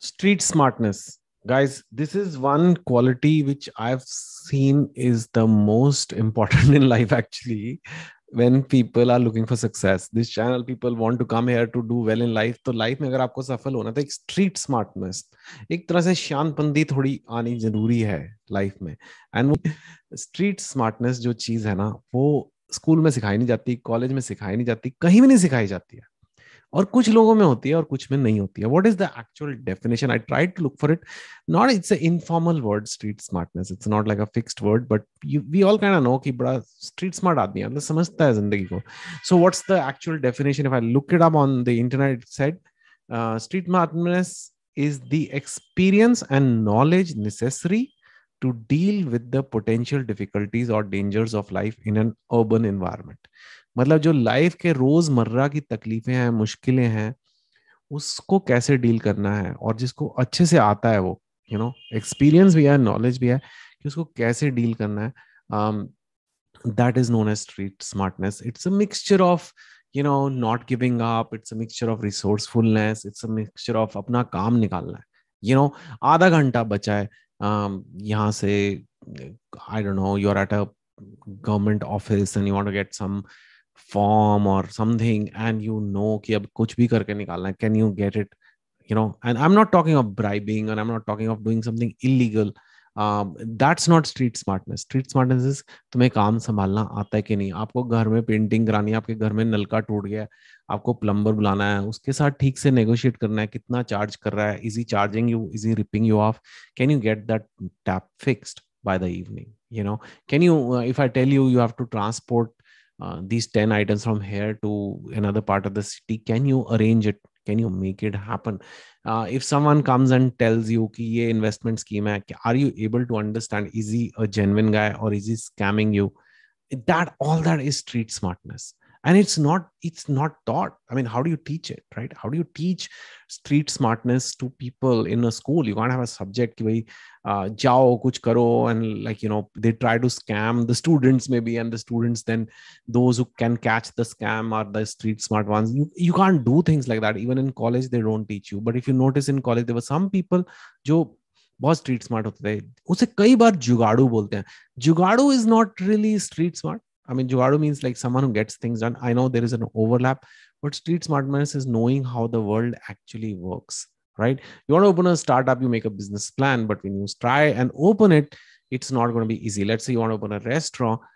Street smartness. Guys, this is one quality which I've seen is the most important in life actually. When people are looking for success, this channel people want to come here to do well in life. तो life में अगर आपको सफल होना तो एक street smartness, एक तरह से शानपंदी थोड़ी आनी जरूरी है लाइफ में. एंड वो स्ट्रीट स्मार्टनेस जो चीज है ना, वो स्कूल में सिखाई नहीं जाती, कॉलेज में सिखाई नहीं जाती, कहीं भी नहीं सिखाई जाती है. और कुछ लोगों में होती है और कुछ में नहीं होती है. What is the actual definition? I tried to look for it. Not it's a informal word street smartness, it's not like a fixed word, but we all kind of know कि बड़ा स्ट्रीट स्मार्ट आदमी है, मतलब समझता है जिंदगी को. So what's the actual definition? If I look it up on the internet, it said street smartness is the experience and knowledge necessary to deal with the potential difficulties or dangers of life in an urban environment. मतलब जो life के रोजमर्रा की तकलीफें हैं, मुश्किलें हैं, उसको कैसे डील करना है, और जिसको अच्छे से आता है वो, एक्सपीरियंस भी है, नॉलेज भी है कि उसको कैसे डील करना है. That is known as street smartness. It's a mixture of not giving up, it's a mixture of resourcefulness, it's a mixture of अपना काम निकालना है. आधा घंटा बचा है यहाँ से, I don't know, you are at a government office and you want to get some form or something, and कि अब कुछ भी करके निकालना है, can you get it? And I'm not talking of bribing, and I'm not talking of doing something illegal. That's not street smartness. Street smartness is तुम्हें काम संभालना आता है कि नहीं. आपको घर में पेंटिंग करानी है, आपके घर में नलका टूट गया है, आपको प्लम्बर बुलाना है, उसके साथ ठीक से नेगोशिएट करना है, कितना चार्ज कर रहा है, is he charging you, is he ripping you of, can you get that tap fixed by the evening? Can you, if I tell you you have to transport these 10 items from here to another part of the city, can you arrange it? Can you make it happen? If someone comes and tells you कि ये investment scheme है, are you able to understand, is he a genuine guy or is he scamming you? That, all that is street smartness. And it's not taught. I mean, how do you teach it, right? How do you teach street smartness to people in a school? You can't have a subject ki bhai, jao kuch karo, and like they try to scam the students maybe, and the students then, those who can catch the scam are the street smart ones. You can't do things like that. Even in college they don't teach you. But if you notice, in college there were some people जो बहुत street smart होते थे, उसे कई बार जुगाड़ू बोलते हैं. Jugadu is not really street smart. I mean, Jugadu means like someone who gets things done. I know there is an overlap, but street smartness is knowing how the world actually works, right? You want to open a startup, you make a business plan, but when you try and open it, it's not going to be easy. Let's say you want to open a restaurant.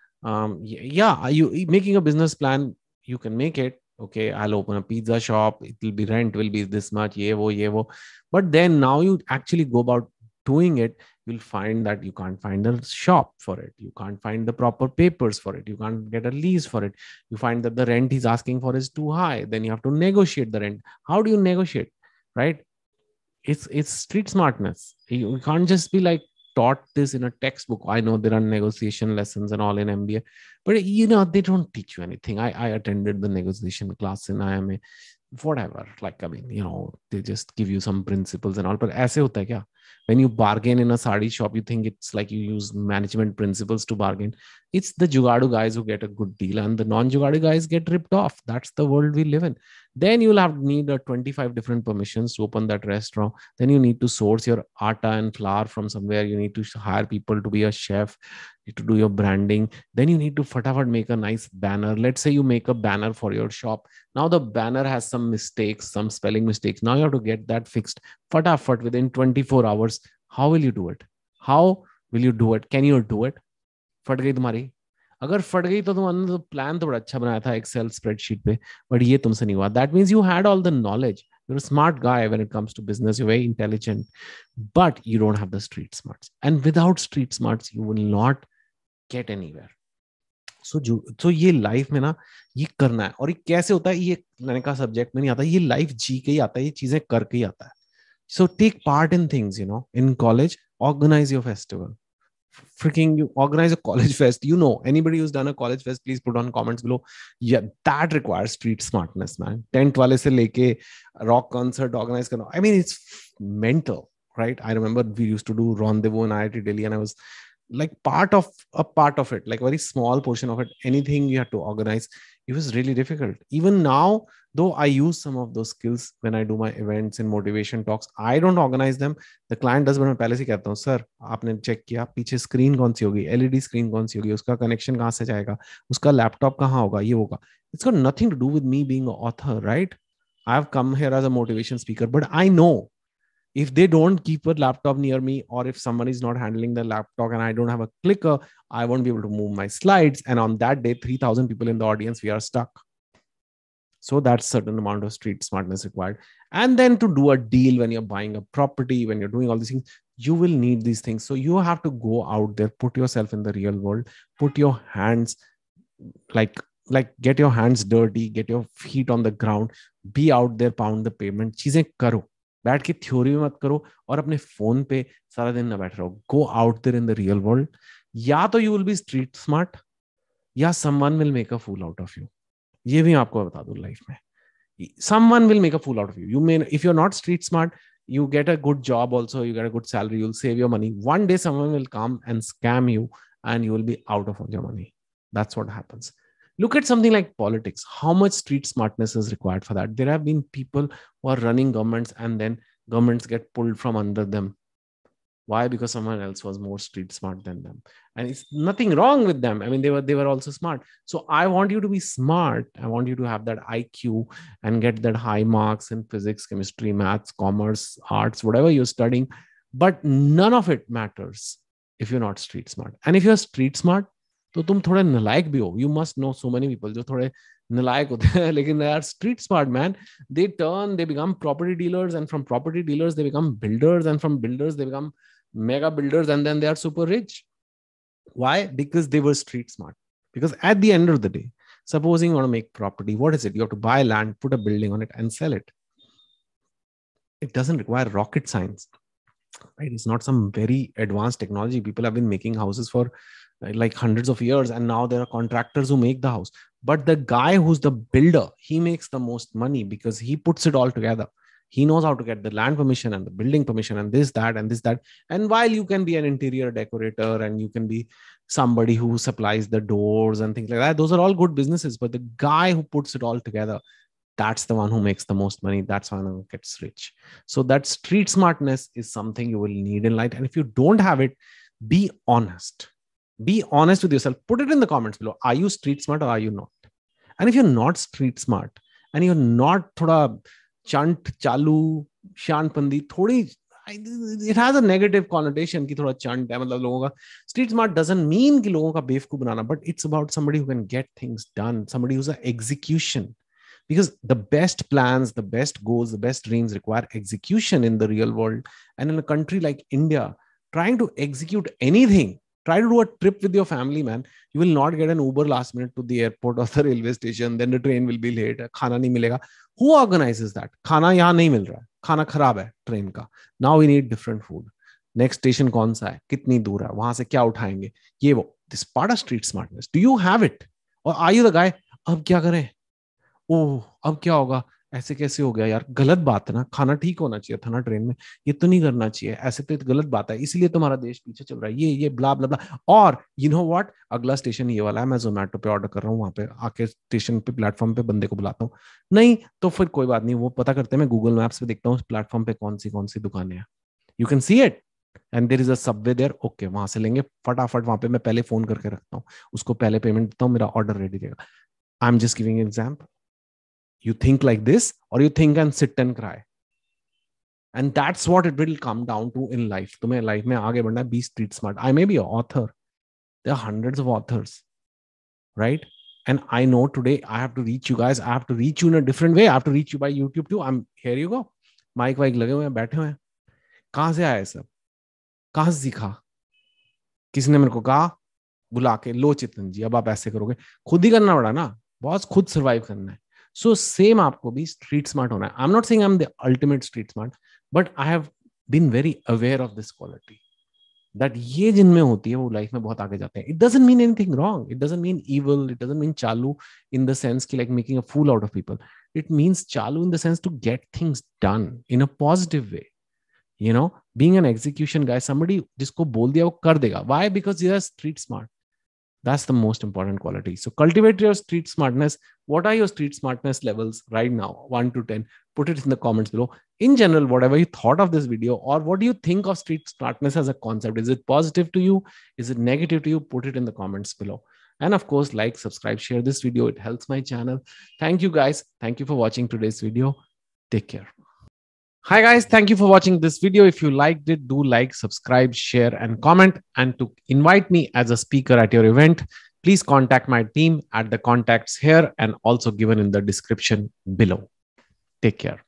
Yeah, you making a business plan, you can make it. Okay, I'll open a pizza shop. It will be rent will be this much, ye wo. But then now you actually go about doing it, you'll find that you can't find a shop for it, you can't find the proper papers for it, you can't get a lease for it, you find that the rent he's asking for is too high, then you have to negotiate the rent. How do you negotiate, right? It's street smartness. You can't just be like taught this in a textbook. I know there are negotiation lessons and all in MBA, but they don't teach you anything. I attended the negotiation class in IMA, whatever, like, I mean, they just give you some principles and all, but ऐसे होता है क्या? When you bargain in a sari shop, you think it's like you use management principles to bargain. It's the jugadu guys who get a good deal, and the non-jugadu guys get ripped off. That's the world we live in. Then you'll have need a 25 different permissions to open that restaurant. Then you need to source your atta and flour from somewhere. You need to hire people to be a chef, to do your branding. Then you need to fatafat make a nice banner. Let's say you make a banner for your shop. Now the banner has some mistakes, some spelling mistakes. Now you have to get that fixed fatafat within 24 hours. How will you do it? How will you do it? Can you do it? फट गई तुम्हारी. अगर फट गई तो तुमने तो plan तो बड़ा अच्छा बनाया था एक्सेल स्प्रेडशीट पे, बट ये तुमसे नहीं हुआ. That means you had all the knowledge. You're a smart guy when it comes to business. You're very intelligent, but you don't have the street smarts. And without street smarts, you will not get anywhere. So ये life में ना, ये करना है. और ये कैसे होता है, ये मैंने कहा सब्जेक्ट में नहीं आता, ये लाइफ जी के ही आता है, ये चीजें करके ही आता है. So take part in things, in college, organize your festival. Freaking, you organize a college fest. Anybody who's done a college fest, please put on comments below. Yeah, that requires street smartness, man. Tent wale se leke rock concert organize karna. I mean, it's mental, right? I remember we used to do rendezvous in IIT Delhi, and I was like part of it, like very small portion of it. Anything you have to organize, It was really difficult. Even now, though I use some of those skills when I do my events and motivation talks, I don't organize them. The client does, but मैं पहले से कहता हूँ, sir आपने check किया पीछे screen कौन सी होगी, एलईडी स्क्रीन कौन सी होगी, उसका कनेक्शन कहाँ से जाएगा, उसका लैपटॉप कहाँ होगा, ये होगा. It's got nothing to do with me being an author, right? I've come here as a motivation speaker, but I know if they don't keep a laptop near me, or if someone is not handling the laptop and I don't have a clicker, I won't be able to move my slides. And on that day, 3,000 people in the audience, we are stuck. So that's certain amount of street smartness required. And then to do a deal when you're buying a property, when you're doing all these things, you will need these things. So you have to go out there, put yourself in the real world, put your hands like get your hands dirty, get your feet on the ground, be out there, pound the pavement. चीजें करो, बैठ के theory में मत करो और अपने phone पे सारा दिन ना बैठ रहो. Go out there in the real world. या तो you will be street smart, या someone will make a fool out of you. ये भी आपको बता दूं लाइफ में. Someone will make a fool out of you. You may, if you're not street smart, you get a good job also, you get a good salary, you'll save your money. One day someone will come and scam you and you will be out of all your money. That's what happens. Look at something like politics. How much street smartness is required for that? There have been people who are running governments and then governments get pulled from under them. Why? Because someone else was more street smart than them. And it's nothing wrong with them. I mean, they were also smart. So I want you to be smart. I want you to have that IQ and get that high marks in physics, chemistry, maths, commerce, arts, whatever you're studying. But none of it matters if you're not street smart. And if you're street smart, तो तुम थोड़े नलायक भी हो. You must know so many people जो थोड़े नलायक होते हैं, लेकिन they are street smart, man. They become property dealers, and from property dealers they become builders, and from builders they become mega builders, and then they are super rich. Why? Because they were street smart. Because at the end of the day, supposing you want to make property, what is it? You have to buy land, put a building on it, and sell it. It doesn't require rocket science, right? It's not some very advanced technology. People have been making houses for like hundreds of years, and now there are contractors who make the house. But the guy who's the builder, he makes the most money because he puts it all together. He knows how to get the land permission and the building permission and this, that, and this, that. And while you can be an interior decorator and you can be somebody who supplies the doors and things like that, those are all good businesses. But the guy who puts it all together, that's the one who makes the most money. That's one who gets rich. So that street smartness is something you will need in life. And if you don't have it, be honest. Be honest with yourself. Put it in the comments below. Are you street smart or are you not? And if you're not street smart and you're not thoda chant, chalu, shanpandi, thodi, it has a negative connotation ki thoda chant hai. Matlab logon ka street smart doesn't mean ki logon ka bevkoof banana, but it's about somebody who can get things done, somebody who's an execution. Because the best plans, the best goals, the best dreams require execution in the real world. And in a country like India, trying to execute anything, try to do a trip with your family, man. You will not get an Uber last minute to the airport or the railway station. Then the train will be late. Khana nahi milega. Who organizes that? Khana yahan nahi mil raha. Khana kharab hai train ka. Now we need different food. Next station kaun sa hai? Kitni dur hai? Wahan se kya uthayenge? Ye wo. This part of street smartness. Do you have it? Or are you the guy? Ab kya kare? ओह अब क्या होगा, ऐसे कैसे हो गया यार, गलत बात है ना, खाना ठीक होना चाहिए था ना ट्रेन में, ये तो नहीं करना चाहिए, ऐसे तो गलत बात है, इसलिए तुम्हारा देश पीछे चल रहा है, ये ब्ला ब्ला ब्ला. और यू नो व्हाट, अगला स्टेशन ये वाला है, मैं जोमेटो पे ऑर्डर कर रहा हूँ, वहां पे आके स्टेशन पे प्लेटफॉर्म पे बंदे को बुलाता हूँ. नहीं तो फिर कोई बात नहीं, वो पता करते हैं, मैं गूगल मैप्स पे देखता हूँ प्लेटफॉर्म पे कौन सी दुकानें हैं. You can see it and there is a subway there. Okay, वहां से लेंगे फटाफट. वहां पे मैं पहले फोन करके रखता हूँ, उसको पहले पेमेंट देता हूँ, मेरा ऑर्डर रेडी रहेगा. I am just giving example. You think like this, or you think and sit and cry. And that's what it will come down to in life. तुम्हें life में आगे बढ़ना है, be street smart. I may be an author. There are hundreds of authors, right? And I know today I have to reach you guys. I have to reach you in a different way. I have to reach you by YouTube too. Here you go. Mic वाइक लगे हुए हैं, बैठे हुए हैं. कहाँ से आया सब? कहाँ से सीखा? किसी ने मेरे को कहा बुला के, लो चेतन जी अब आप ऐसे करोगे. खुद ही करना पड़ा ना, बॉस, खुद सर्वाइव करना है. So same आपको भी street smart होना है. I'm not saying I'm the ultimate street smart, but I have been very aware of this quality. That ये जिनमें होती है वो लाइफ में बहुत आगे जाते हैं. It doesn't mean anything wrong. It doesn't mean evil. It doesn't mean चालू in the sense कि like making a fool out of people. It means चालू in the sense to get things done in a positive way. You know, being an execution guy, somebody जिसको बोल दिया वो कर देगा. Why? Because they are street smart. That's the most important quality. So cultivate your street smartness. What are your street smartness levels right now? 1 to 10. Put it in the comments below. In general, whatever you thought of this video, or what do you think of street smartness as a concept? Is it positive to you? Is it negative to you? Put it in the comments below. And of course, like, subscribe, share this video. It helps my channel. Thank you guys. Thank you for watching today's video. Take care. Hi guys, thank you for watching this video. If you liked it, do like, subscribe, share, and comment. And to invite me as a speaker at your event, please contact my team at the contacts here and also given in the description below. Take care.